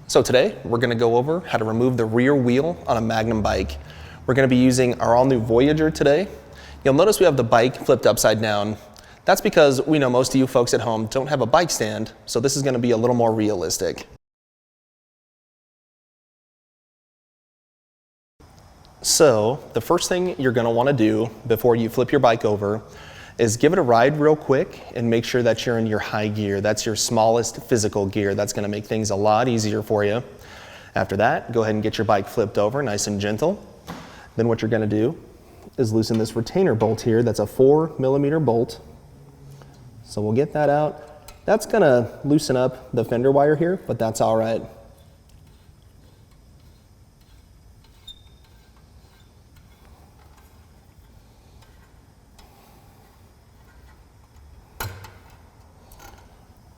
So today we're going to go over how to remove the rear wheel on a Magnum bike. We're going to be using our all-new Voyager today. You'll notice we have the bike flipped upside down. That's because we know most of you folks at home don't have a bike stand, so this is going to be a little more realistic. So the first thing you're going to want to do before you flip your bike over is give it a ride real quick and make sure that you're in your high gear. That's your smallest physical gear. That's going to make things a lot easier for you. After that, go ahead and get your bike flipped over nice and gentle. Then what you're going to do is loosen this retainer bolt here. That's a 4mm bolt. So we'll get that out. That's going to loosen up the fender wire here, but that's all right.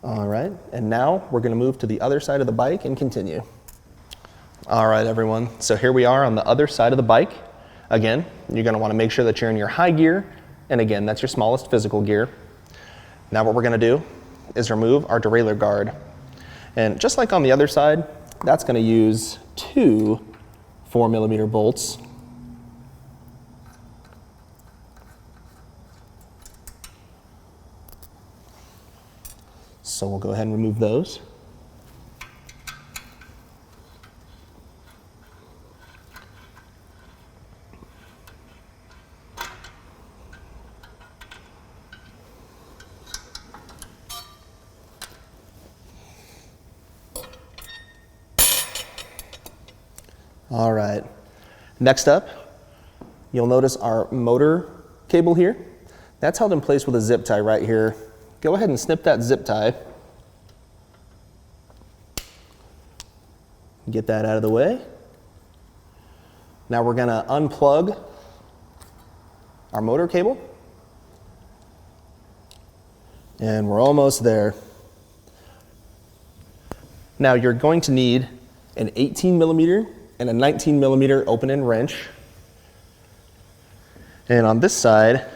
All right, and now we're going to move to the other side of the bike and continue. All right, everyone, so here we are on the other side of the bike. Again, you're going to want to make sure that you're in your high gear, and again, that's your smallest physical gear. Now what we're going to do is remove our derailleur guard. And just like on the other side, that's going to use two 4mm bolts. So we'll go ahead and remove those. All right, next up, you'll notice our motor cable here. That's held in place with a zip tie right here. Go ahead and snip that zip tie. Get that out of the way. Now we're gonna unplug our motor cable. And we're almost there. Now you're going to need an 18mm and a 19mm open end wrench. And on this side,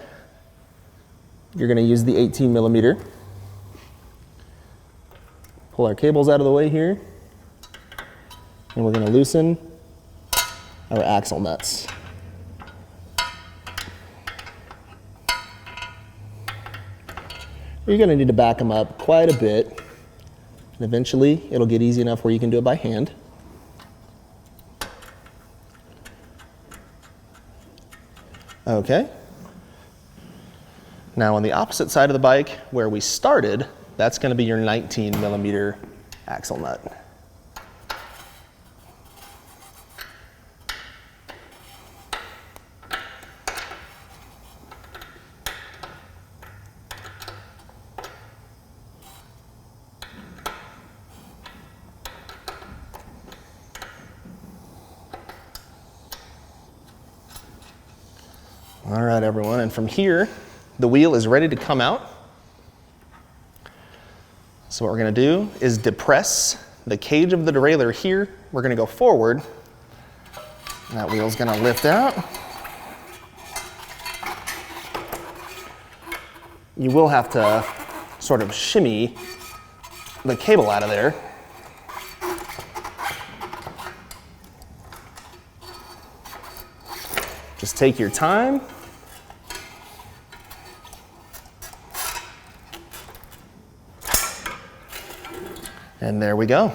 you're going to use the 18mm. Pull our cables out of the way here. And we're going to loosen our axle nuts. You're going to need to back them up quite a bit. And eventually, it'll get easy enough where you can do it by hand. Okay. Now on the opposite side of the bike where we started, that's going to be your 19mm axle nut. All right, everyone, and from here, the wheel is ready to come out. So what we're going to do is depress the cage of the derailleur here. We're going to go forward. And that wheel's going to lift out. You will have to sort of shimmy the cable out of there. Just take your time. And there we go.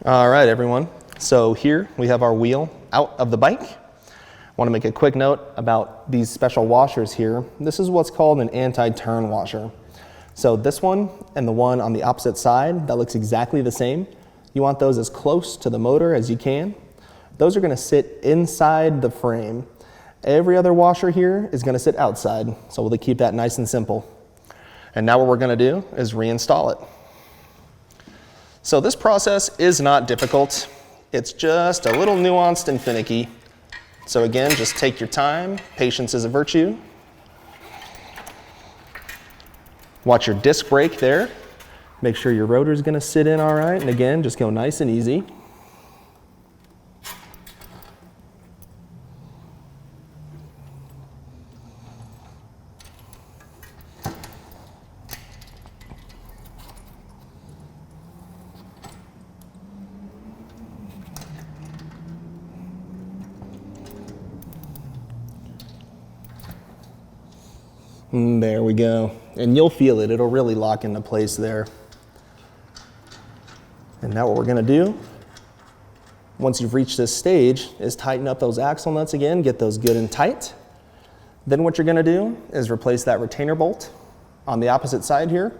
All right, everyone. So here we have our wheel out of the bike. I want to make a quick note about these special washers here. This is what's called an anti-turn washer. So this one and the one on the opposite side, that looks exactly the same. You want those as close to the motor as you can. Those are going to sit inside the frame. Every other washer here is going to sit outside, so we'll keep that nice and simple. And now what we're going to do is reinstall it. So this process is not difficult. It's just a little nuanced and finicky. So again, just take your time. Patience is a virtue. Watch your disc brake there. Make sure your rotor is going to sit in all right. And again, just go nice and easy. There we go. And you'll feel it. It'll really lock into place there. And now what we're gonna do, once you've reached this stage, is tighten up those axle nuts again, get those good and tight. Then what you're gonna do is replace that retainer bolt on the opposite side here.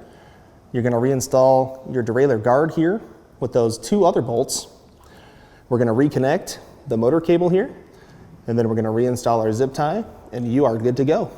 You're gonna reinstall your derailleur guard here with those 2 other bolts. We're gonna reconnect the motor cable here, and then we're gonna reinstall our zip tie, and you are good to go.